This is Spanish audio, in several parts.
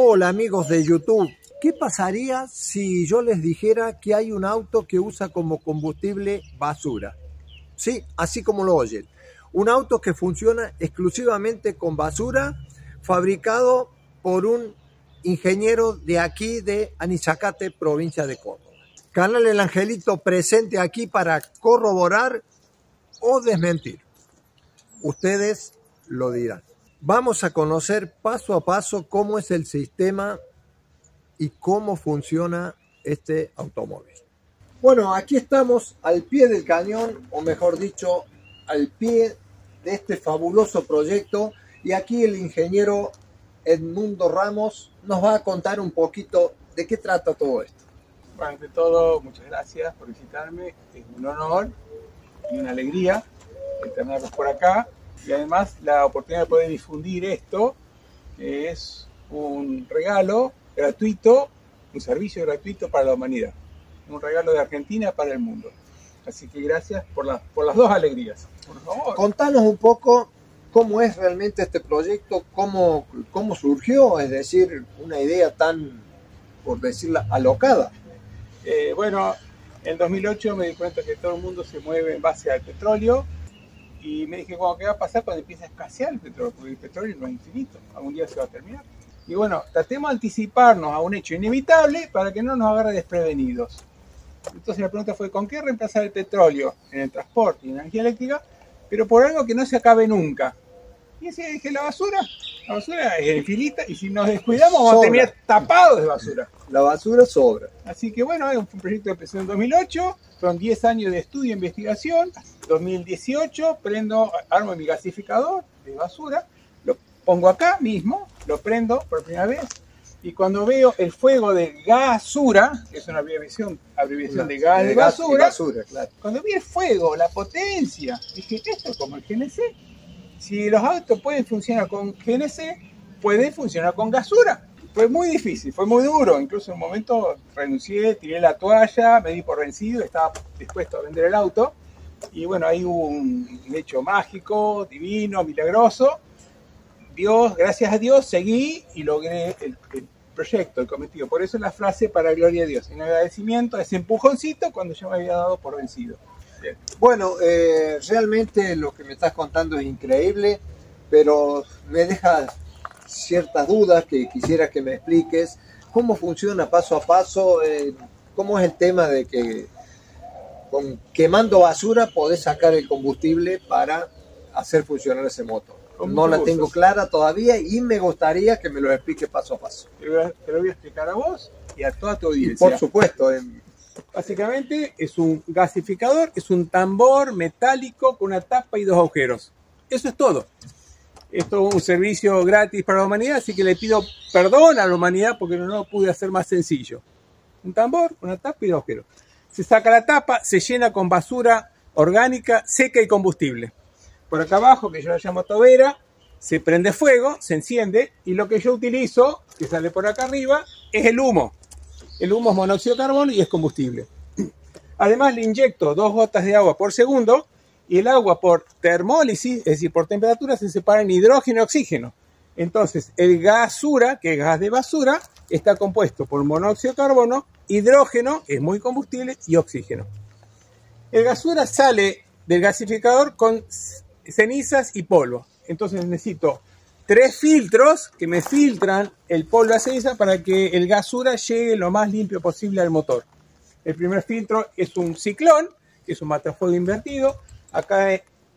Hola amigos de YouTube, ¿qué pasaría si yo les dijera que hay un auto que usa como combustible basura? Sí, así como lo oyen. Un auto que funciona exclusivamente con basura, fabricado por un ingeniero de aquí de Anizacate, provincia de Córdoba. Canal El Angelito presente aquí para corroborar o desmentir. Ustedes lo dirán. Vamos a conocer paso a paso cómo es el sistema y cómo funciona este automóvil. Bueno, aquí estamos al pie del cañón, o mejor dicho, al pie de este fabuloso proyecto, y aquí el ingeniero Edmundo Ramos nos va a contar un poquito de qué trata todo esto. Bueno, ante todo, muchas gracias por visitarme. Es un honor y una alegría tenerlos por acá. Y además la oportunidad de poder difundir esto es un regalo gratuito, un servicio gratuito para la humanidad. Un regalo de Argentina para el mundo. Así que gracias por las dos alegrías. Por favor. Contanos un poco cómo es realmente este proyecto, cómo surgió, es decir, una idea tan, por decirla, alocada. Bueno, en 2008 me di cuenta que todo el mundo se mueve en base al petróleo. Y me dije, bueno, ¿qué va a pasar cuando empiece a escasear el petróleo? Porque el petróleo no es infinito, algún día se va a terminar. Y bueno, tratemos de anticiparnos a un hecho inevitable para que no nos agarre desprevenidos. Entonces la pregunta fue, ¿con qué reemplazar el petróleo en el transporte y en la energía eléctrica? Pero por algo que no se acabe nunca. Y así dije, la basura es infinita y si nos descuidamos vamos a terminar tapados de basura. La basura sobra. Así que bueno, es un proyecto que empezó en 2008, son 10 años de estudio e investigación. 2018 armo mi gasificador de basura, lo pongo acá mismo, lo prendo por primera vez y cuando veo el fuego de gasura, que es una abreviación de gas de basura, claro. Cuando vi el fuego, la potencia, dije, esto es como el GNC. Si los autos pueden funcionar con GNC, pueden funcionar con gasura. Fue muy difícil, fue muy duro, incluso en un momento renuncié, tiré la toalla, me di por vencido, estaba dispuesto a vender el auto. Y bueno, ahí hubo un hecho mágico, divino, milagroso. Gracias a Dios, seguí y logré el proyecto, el cometido. Por eso la frase para gloria de Dios. En agradecimiento a ese empujoncito cuando yo me había dado por vencido. Bien. Bueno, realmente lo que me estás contando es increíble, pero me deja ciertas dudas que quisiera que me expliques. ¿Cómo funciona paso a paso? ¿Cómo es el tema de que quemando basura podés sacar el combustible para hacer funcionar ese motor? No la tengo clara todavía y me gustaría que me lo explique paso a paso. Te lo voy a explicar a vos y a toda tu audiencia. Y por supuesto. Básicamente es un gasificador, es un tambor metálico con una tapa y dos agujeros. Eso es todo. Esto es un servicio gratis para la humanidad, así que le pido perdón a la humanidad porque no lo pude hacer más sencillo. Un tambor, una tapa y dos agujeros. Se saca la tapa, se llena con basura orgánica, seca y combustible. Por acá abajo, que yo la llamo tobera, se prende fuego, se enciende, y lo que yo utilizo, que sale por acá arriba, es el humo. El humo es monóxido de carbono y es combustible. Además le inyecto 2 gotas de agua por segundo, y el agua por termólisis, es decir, por temperatura, se separa en hidrógeno y oxígeno. Entonces, el gasura, que es gas de basura, está compuesto por monóxido de carbono, hidrógeno, que es muy combustible, y oxígeno. El gasura sale del gasificador con cenizas y polvo. Entonces necesito 3 filtros que me filtran el polvo a ceniza para que el gasura llegue lo más limpio posible al motor. El primer filtro es un ciclón, que es un matafuego invertido. Acá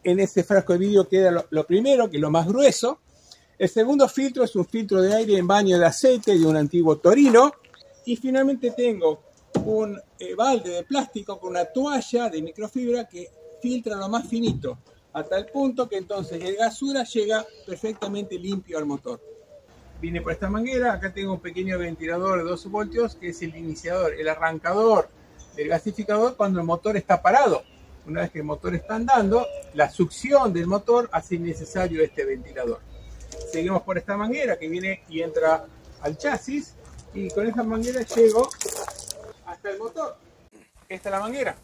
en este frasco de vidrio queda lo primero, que es lo más grueso. El segundo filtro es un filtro de aire en baño de aceite de un antiguo Torino. Y finalmente tengo un balde de plástico con una toalla de microfibra que filtra lo más finito, a tal punto que entonces el gasura llega perfectamente limpio al motor. Vine por esta manguera, acá tengo un pequeño ventilador de 12 voltios que es el iniciador, el arrancador del gasificador cuando el motor está parado. Una vez que el motor está andando, la succión del motor hace necesario este ventilador. Seguimos por esta manguera que viene y entra al chasis y con esta manguera llego hasta el motor. Esta es la manguera.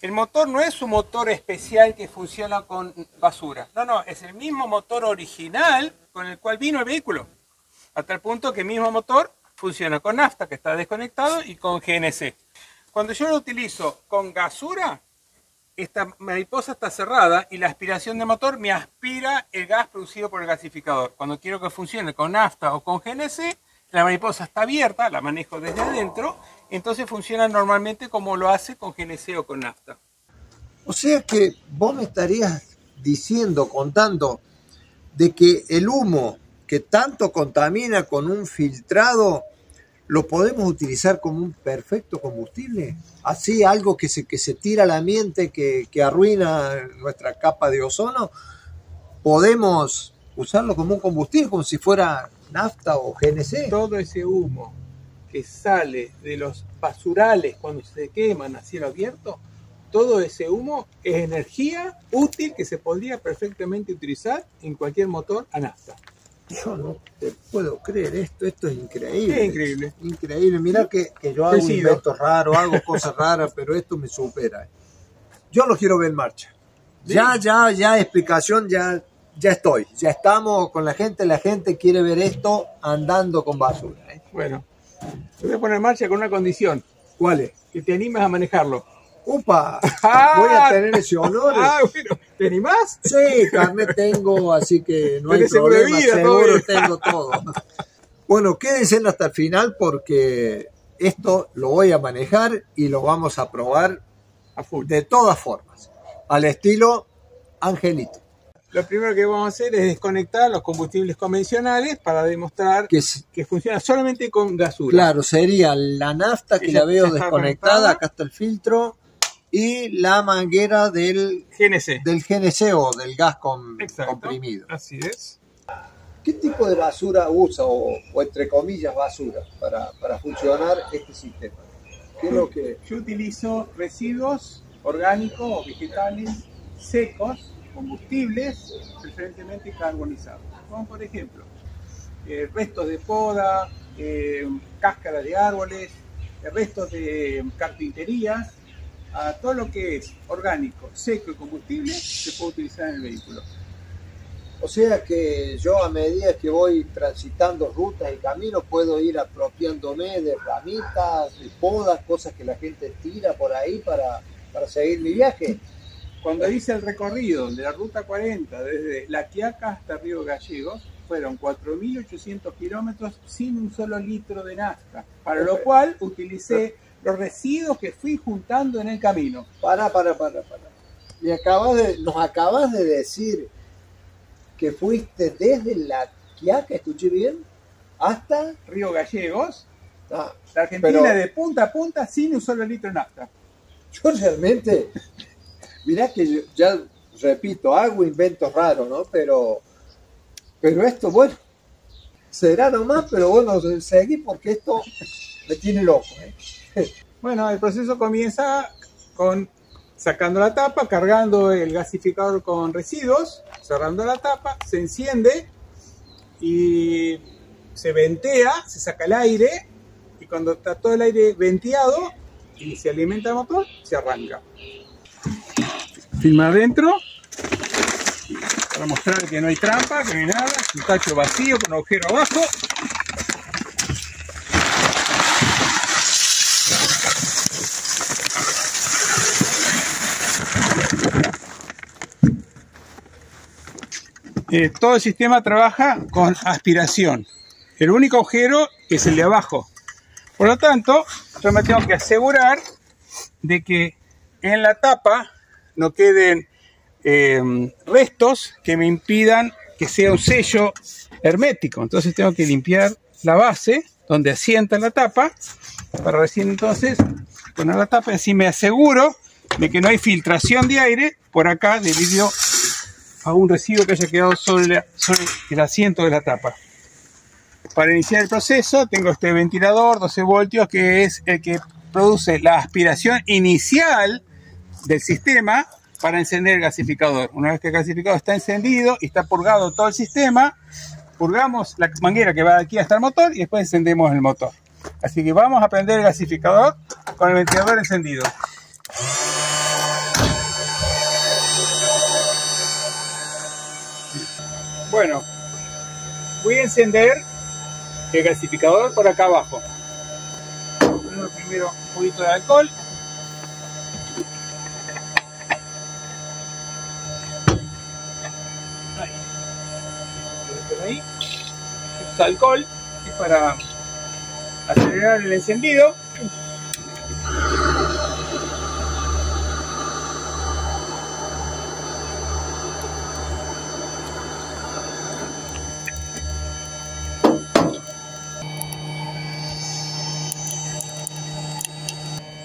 El motor no es un motor especial que funciona con basura. No, es el mismo motor original con el cual vino el vehículo. a tal punto que el mismo motor funciona con nafta, que está desconectado, y con GNC. Cuando yo lo utilizo con gasura, esta mariposa está cerrada y la aspiración de motor me aspira el gas producido por el gasificador. Cuando quiero que funcione con nafta o con GNC, la mariposa está abierta, la manejo desde adentro, entonces funciona normalmente como lo hace con GNC o con nafta. O sea que vos me estarías diciendo, contando, de que el humo que tanto contamina con un filtrado lo podemos utilizar como un perfecto combustible. Así, algo que se tira al ambiente, que arruina nuestra capa de ozono, podemos usarlo como un combustible, como si fuera nafta o GNC. Todo ese humo que sale de los basurales cuando se queman a cielo abierto, todo ese humo es energía útil que se podría perfectamente utilizar en cualquier motor a nafta. Yo no te puedo creer esto es increíble. Es increíble. Increíble. Mirá que yo hago inventos raros, hago cosas raras, pero esto me supera. Yo lo quiero ver en marcha. ¿Sí? Ya, explicación, ya estoy. Ya estamos con la gente quiere ver esto andando con basura. Bueno, te voy a poner en marcha con una condición. ¿Cuál es? Que te animes a manejarlo. ¡Upa! Voy a tener ese honor. Bueno, ¿te animás? Sí, carnet tengo, así que no hay problema, seguro tengo todo. Bueno, quédense hasta el final porque esto lo voy a manejar y lo vamos a probar a full. De todas formas, al estilo Angelito. Lo primero que vamos a hacer es desconectar los combustibles convencionales para demostrar que funciona solamente con gasura. Claro, sería la nafta que la veo desconectada, acá está el filtro, y la manguera del GNC o del gas comprimido. Así es. ¿Qué tipo de basura usa o entre comillas basura para funcionar este sistema? ¿Qué es lo que... Yo utilizo residuos orgánicos o vegetales secos, combustibles, preferentemente carbonizados. Como por ejemplo, restos de poda, cáscara de árboles, restos de carpinterías, todo lo que es orgánico, seco y combustible se puede utilizar en el vehículo. O sea que yo a medida que voy transitando rutas y caminos puedo ir apropiándome de ramitas, de podas, cosas que la gente tira por ahí para seguir mi viaje. Cuando hice el recorrido de la Ruta 40 desde La Quiaca hasta Río Gallegos, fueron 4.800 kilómetros sin un solo litro de nafta, para lo cual utilicé los residuos que fui juntando en el camino. Para. Nos acabas de decir que fuiste desde La Quiaca, ¿escuché bien? Hasta Río Gallegos, la Argentina, de punta a punta sin un solo litro de nafta. Yo realmente, mirá que ya repito, hago inventos raros, ¿no? Pero esto, bueno, será nomás, pero bueno, seguí porque esto me tiene loco, ¿eh? Bueno, el proceso comienza con sacando la tapa, cargando el gasificador con residuos, cerrando la tapa, se enciende y se ventea, se saca el aire y cuando está todo el aire venteado y se alimenta el motor, se arranca. Filma adentro para mostrar que no hay trampa, que no hay nada, es un tacho vacío con agujero abajo. Todo el sistema trabaja con aspiración. El único agujero es el de abajo. Por lo tanto, yo me tengo que asegurar de que en la tapa no queden restos que me impidan que sea un sello hermético. Entonces tengo que limpiar la base donde asienta la tapa para recién entonces poner la tapa y así me aseguro de que no hay filtración de aire por acá debido a un residuo que haya quedado sobre el asiento de la tapa. Para iniciar el proceso tengo este ventilador 12 voltios que es el que produce la aspiración inicial del sistema para encender el gasificador. Una vez que el gasificador está encendido y está purgado todo el sistema, purgamos la manguera que va de aquí hasta el motor y después encendemos el motor. Así que vamos a prender el gasificador con el ventilador encendido. Bueno, voy a encender el gasificador por acá abajo. Ponemos primero un poquito de alcohol. Ahí. Esto es alcohol, es para acelerar el encendido.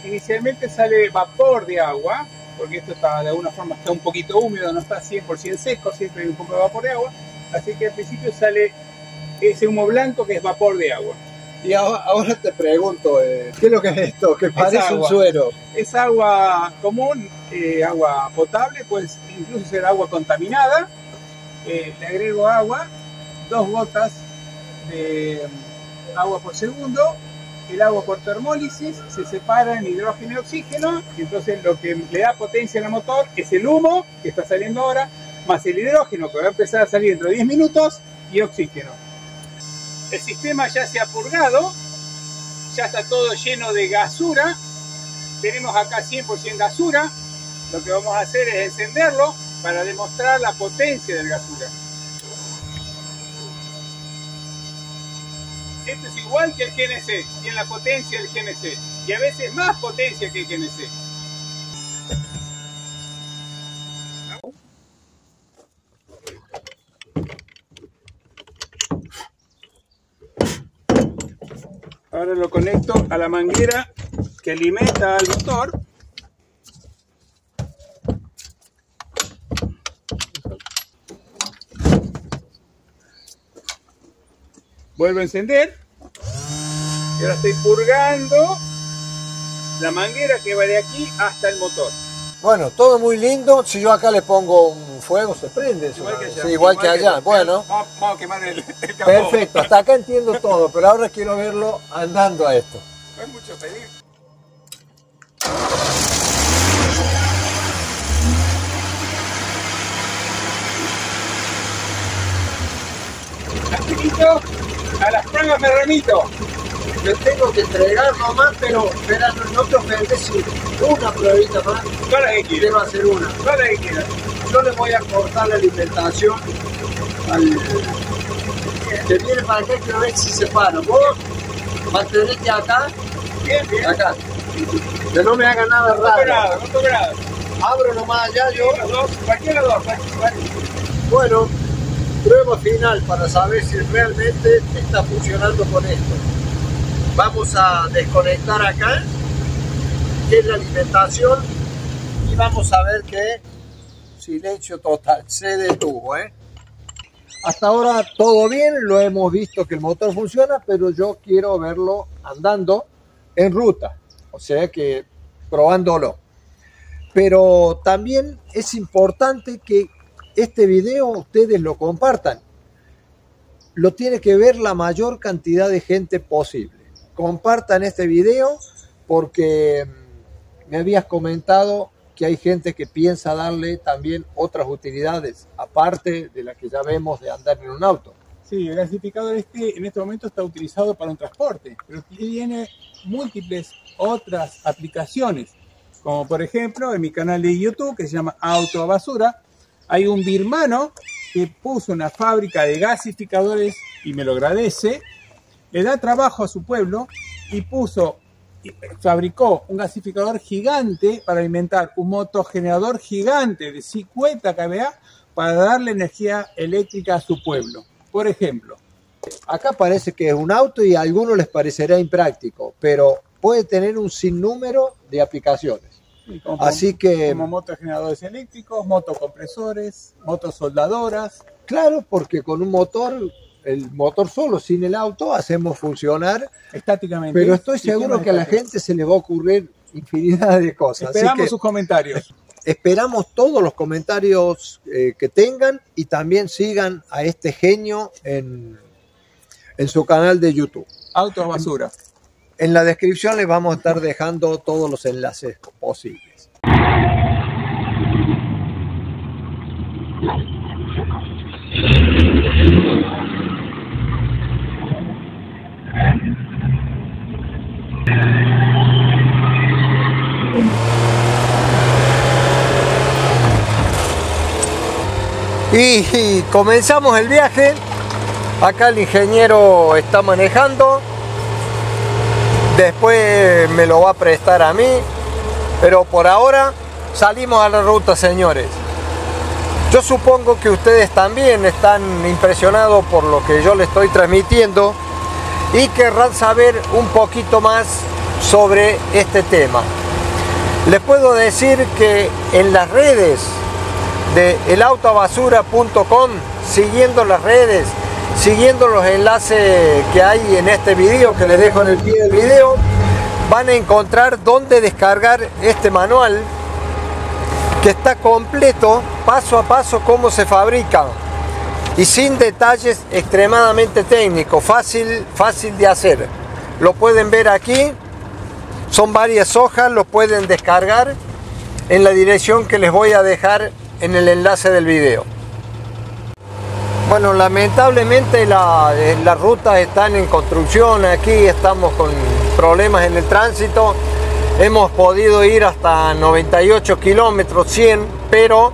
Inicialmente sale vapor de agua, porque esto está, de alguna forma está un poquito húmedo, no está 100% seco, siempre hay un poco de vapor de agua, así que al principio sale ese humo blanco que es vapor de agua. Y ahora te pregunto, ¿qué es lo que es esto? Que parece un suero. Es agua común, agua potable, pues incluso ser agua contaminada. Le agrego agua, 2 gotas de agua por segundo. El agua por termólisis se separa en hidrógeno y oxígeno, y entonces lo que le da potencia al motor es el humo que está saliendo ahora, más el hidrógeno que va a empezar a salir dentro de 10 minutos y oxígeno. El sistema ya se ha purgado, ya está todo lleno de gasura, tenemos acá 100% gasura. Lo que vamos a hacer es encenderlo para demostrar la potencia del gasura. Esto es igual que el GNC, tiene la potencia del GNC y a veces más potencia que el GNC. Ahora lo conecto a la manguera que alimenta al motor. Vuelvo a encender. Y ahora estoy purgando la manguera que va de aquí hasta el motor. Bueno, todo muy lindo. Si yo acá le pongo un fuego, se prende eso. Igual que allá. Sí, igual que allá. Bueno. Vamos a quemar el capó. Perfecto, hasta acá entiendo todo, pero ahora quiero verlo andando a esto. No es mucho pedir. Listo. A las pruebas me remito. Yo tengo que entregar nomás, pero no te ofendes si una pruebita más. Toda la que quieras. Quiero hacer una. Toda la que quieras. Yo le voy a cortar la alimentación al que viene para acá, quiero ver si se para. Vos mantenete acá, Bien, bien. acá. Que no me haga nada raro. No toque nada. Abro nomás allá yo. Los dos, cualquiera de los dos. Bueno, prueba final para saber si realmente está funcionando con esto. Vamos a desconectar acá, que es la alimentación, y vamos a ver que silencio total, se detuvo. Hasta ahora todo bien, lo hemos visto que el motor funciona, pero yo quiero verlo andando en ruta, o sea que probándolo. Pero también es importante que este video ustedes lo compartan. Lo tiene que ver la mayor cantidad de gente posible. Compartan este video porque me habías comentado que hay gente que piensa darle también otras utilidades, aparte de la que ya vemos de andar en un auto. Sí, el gasificador en este momento está utilizado para un transporte, pero tiene múltiples otras aplicaciones, como por ejemplo en mi canal de YouTube que se llama Auto a Basura, hay un birmano que puso una fábrica de gasificadores y me lo agradece, le da trabajo a su pueblo y fabricó un gasificador gigante para alimentar un motogenerador gigante de 50 kVA para darle energía eléctrica a su pueblo. Por ejemplo, acá parece que es un auto y a algunos les parecerá impráctico, pero puede tener un sinnúmero de aplicaciones. Así que como motogeneradores eléctricos, motocompresores, motosoldadoras. Claro, porque con un motor, el motor solo, sin el auto, hacemos funcionar estáticamente. Pero estoy seguro que a la gente se le va a ocurrir infinidad de cosas. Esperamos sus comentarios. Esperamos todos los comentarios que tengan y también sigan a este genio en su canal de YouTube. Auto a Basura. En la descripción les vamos a estar dejando todos los enlaces posibles. Y comenzamos el viaje. Acá el ingeniero está manejando. Después me lo va a prestar a mí. Pero por ahora salimos a la ruta, señores. Yo supongo que ustedes también están impresionados por lo que yo les estoy transmitiendo y querrán saber un poquito más sobre este tema. Les puedo decir que en las redes de elautoabasura.com, siguiendo las redes, siguiendo los enlaces que hay en este video, que les dejo en el pie del video, van a encontrar dónde descargar este manual, que está completo, paso a paso, cómo se fabrica y sin detalles extremadamente técnicos, fácil de hacer. Lo pueden ver aquí, son varias hojas, lo pueden descargar en la dirección que les voy a dejar en el enlace del video. Bueno, lamentablemente las rutas están en construcción, aquí estamos con problemas en el tránsito. Hemos podido ir hasta 98 kilómetros, 100, pero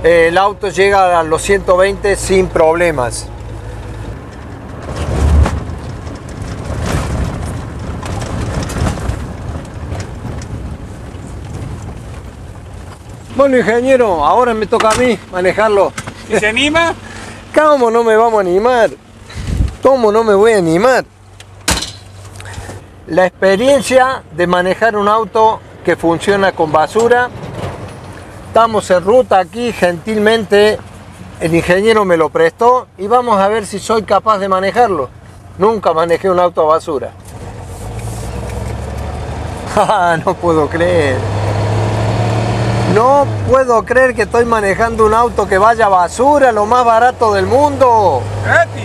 el auto llega a los 120 sin problemas. Bueno, ingeniero, ahora me toca a mí manejarlo. ¿Y se anima? ¿Cómo no me vamos a animar? ¿Cómo no me voy a animar? La experiencia de manejar un auto que funciona con basura. Estamos en ruta aquí, gentilmente el ingeniero me lo prestó y vamos a ver si soy capaz de manejarlo. Nunca manejé un auto a basura. No puedo creer. No puedo creer que estoy manejando un auto que vaya a basura, lo más barato del mundo. Gratis.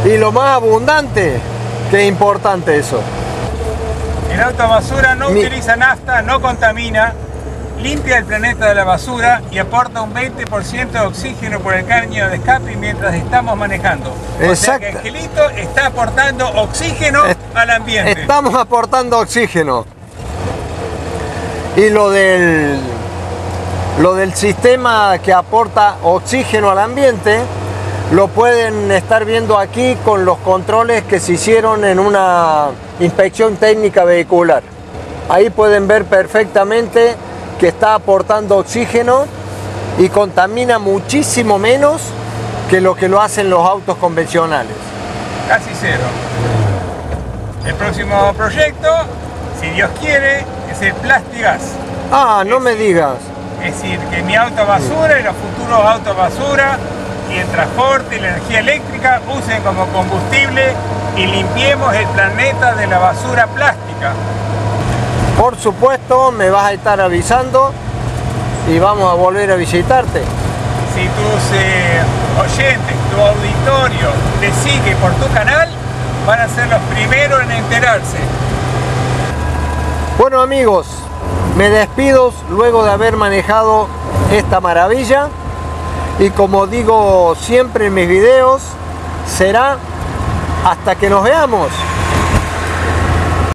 Y lo más abundante. Qué importante eso. El auto a basura no utiliza nafta, no contamina, limpia el planeta de la basura y aporta un 20% de oxígeno por el caño de escape mientras estamos manejando. Exacto. O sea que Angelito está aportando oxígeno al ambiente. Estamos aportando oxígeno. Y lo del sistema que aporta oxígeno al ambiente lo pueden estar viendo aquí con los controles que se hicieron en una inspección técnica vehicular. Ahí pueden ver perfectamente que está aportando oxígeno y contamina muchísimo menos que lo hacen los autos convencionales. Casi cero. El próximo proyecto, si Dios quiere, es el Plastigas. Ah, no me digas. Es decir, que mi auto a basura y los futuros autos a basura y el transporte y la energía eléctrica usen como combustible y limpiemos el planeta de la basura plástica. Por supuesto, me vas a estar avisando y vamos a volver a visitarte. Si tus oyentes, tu auditorio te sigue por tu canal, van a ser los primeros en enterarse. Bueno, amigos, me despido luego de haber manejado esta maravilla. Y como digo siempre en mis videos, será hasta que nos veamos.